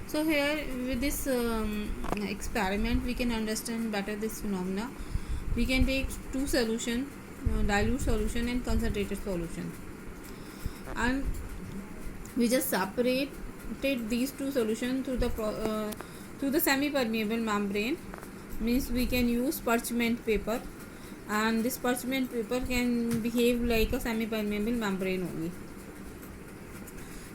So here with this experiment we can understand better this phenomena. We can take two solution, dilute solution and concentrated solution, and we just separated these two solutions through the semi permeable membrane. Means we can use parchment paper, and this parchment paper can behave like a semi permeable membrane only.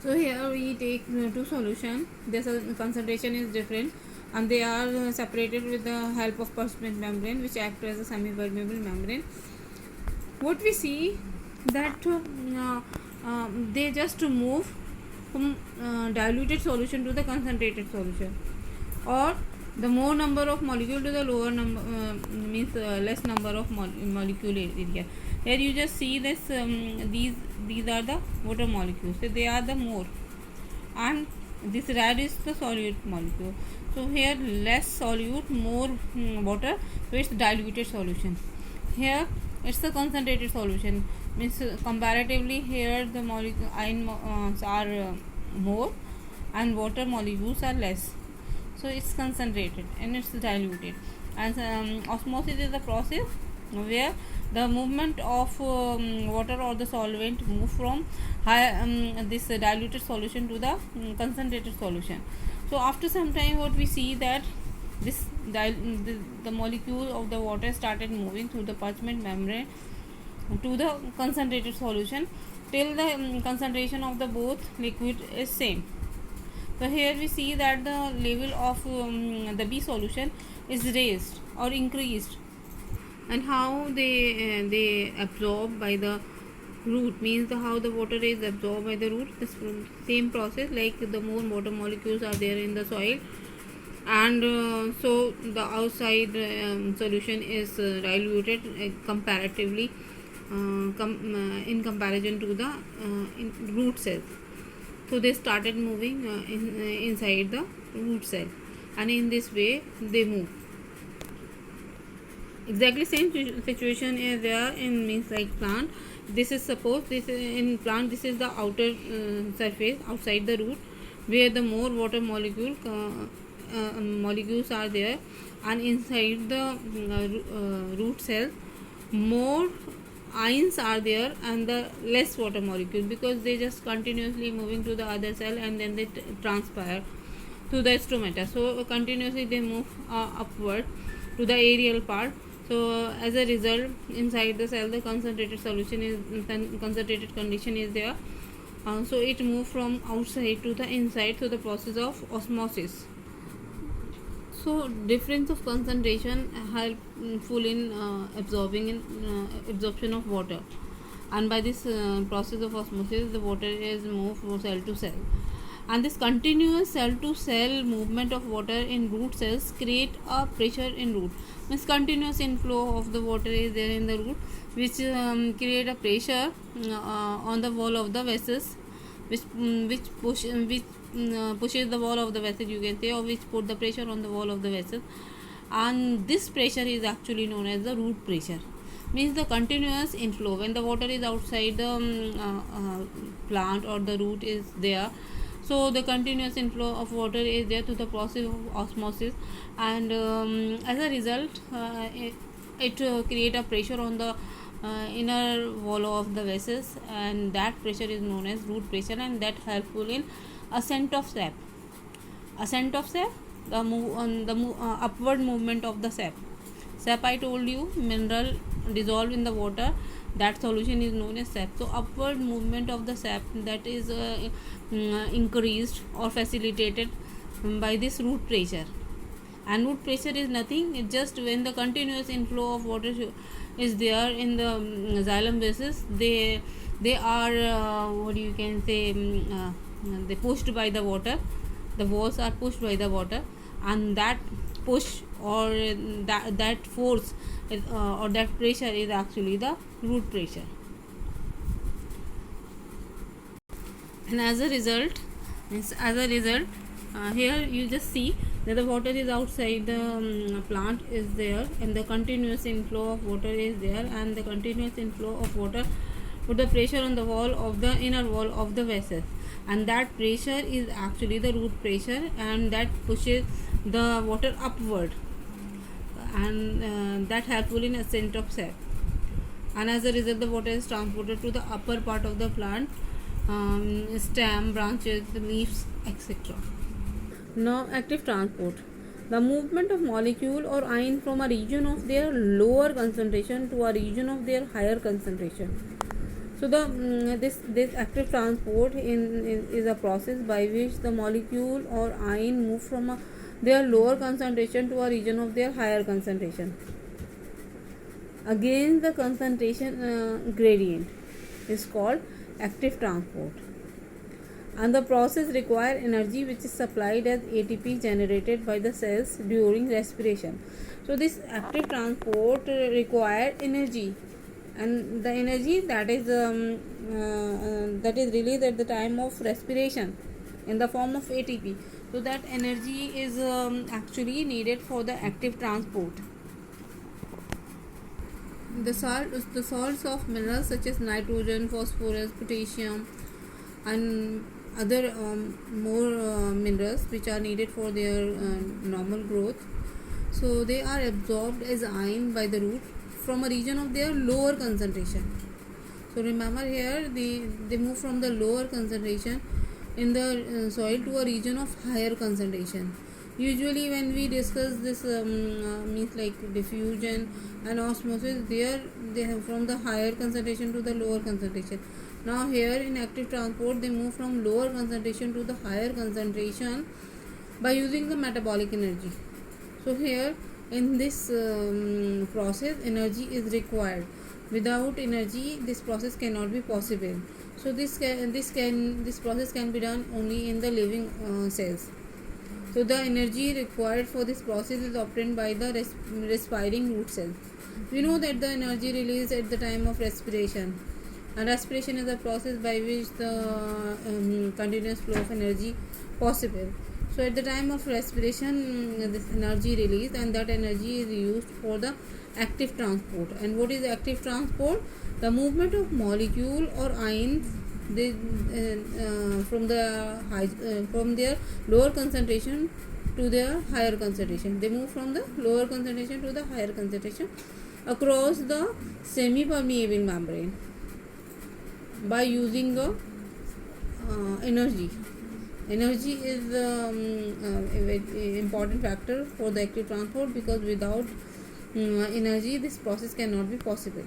So here we take two solution. This concentration is different, and they are separated with the help of parchment membrane, which act as a semi permeable membrane. What we see that they just move from diluted solution to the concentrated solution, or the more number of molecule to the lower number, means less number of molecule area. Here you just see this, these are the water molecules, so they are the more, and this red is the solute molecule. So here less solute, more water, so it's diluted solution. Here it's the concentrated solution, means comparatively here the molecule ions are more and water molecules are less, so it's concentrated and it's diluted. And osmosis is the process where the movement of water or the solvent move from this diluted solution to the concentrated solution. So after some time what we see that this the molecule of the water started moving through the parchment membrane to the concentrated solution till the concentration of the both liquid is same. So here we see that the level of the B solution is raised or increased, and how they absorb by the root, means how the water is absorbed by the root. This same process, like the more water molecules are there in the soil, and so the outside solution is diluted comparatively in comparison to the root cells. So they started moving inside the root cell, and in this way they move. Exactly same situation is there in, means like plant. This is, suppose this is in plant, this is the outer surface outside the root, where the more water molecules are there, and inside the root cell more ions are there and the less water molecule, because they just continuously moving to the other cell and then they transpire to the stomata. So continuously they move upward to the aerial part. So as a result, inside the cell the concentrated solution is concentrated condition is there, so it move from outside to the inside, so the process of osmosis. So difference of concentration helpful in absorption of water, and by this process of osmosis the water is moved from cell to cell. And this continuous cell to cell movement of water in root cells create a pressure in root, means continuous inflow of the water is there in the root, which create a pressure on the wall of the vessels, which pushes the wall of the vessel, you can say, or which put the pressure on the wall of the vessel. And this pressure is actually known as the root pressure, means the continuous inflow when the water is outside the plant or the root is there. So the continuous inflow of water is there to the process of osmosis, and as a result it create a pressure on the inner wall of the vessels, and that pressure is known as root pressure, and that helpful in ascent of sap. Ascent of sap, the upward movement of the sap. Sap, I told you, mineral dissolved in the water, that solution is known as sap. So upward movement of the sap, that is increased or facilitated by this root pressure. And root pressure is nothing, it's just when the continuous inflow of water is there in the xylem basis, they are what you can say, they pushed by the water, the walls are pushed by the water, and that push or that force or that pressure is actually the root pressure. And as a result, here you just see that the water is outside the plant is there, and the continuous inflow of water is there, and the continuous inflow of water put the pressure on the wall of the inner wall of the vessel. and that pressure is actually the root pressure, and that pushes the water upward, and that helpful in ascent of sap. And as a result, the water is transported to the upper part of the plant, stem, branches, leaves, etc. Now, active transport. The movement of molecule or ion from a region of their lower concentration to a region of their higher concentration. So the this active transport is a process by which the molecule or ion move from their lower concentration to a region of their higher concentration against the concentration gradient is called active transport. And the process require energy which is supplied as ATP generated by the cells during respiration. So this active transport require energy, and the energy that is released at the time of respiration in the form of ATP. So that energy is actually needed for the active transport. The salts of minerals such as nitrogen, phosphorus, potassium, and other more minerals which are needed for their normal growth. So they are absorbed as ion by the root from a region of their lower concentration. So remember here they move from the lower concentration in the soil to a region of higher concentration. Usually when we discuss this means like diffusion and osmosis, there they have from the higher concentration to the lower concentration. Now here in active transport they move from lower concentration to the higher concentration by using the metabolic energy. So here in this process energy is required. Without energy this process cannot be possible. So this process can be done only in the living cells. So the energy required for this process is obtained by the respiring root cells. We know that the energy released at the time of respiration, and respiration is a process by which the continuous flow of energy possible. So at the time of respiration, this energy released, and that energy is used for the active transport. And what is active transport? The movement of molecule or ions from their lower concentration to their higher concentration. They move from the lower concentration to the higher concentration across the semi-permeable membrane by using the energy. Energy is a very important factor for the active transport, because without energy this process cannot be possible.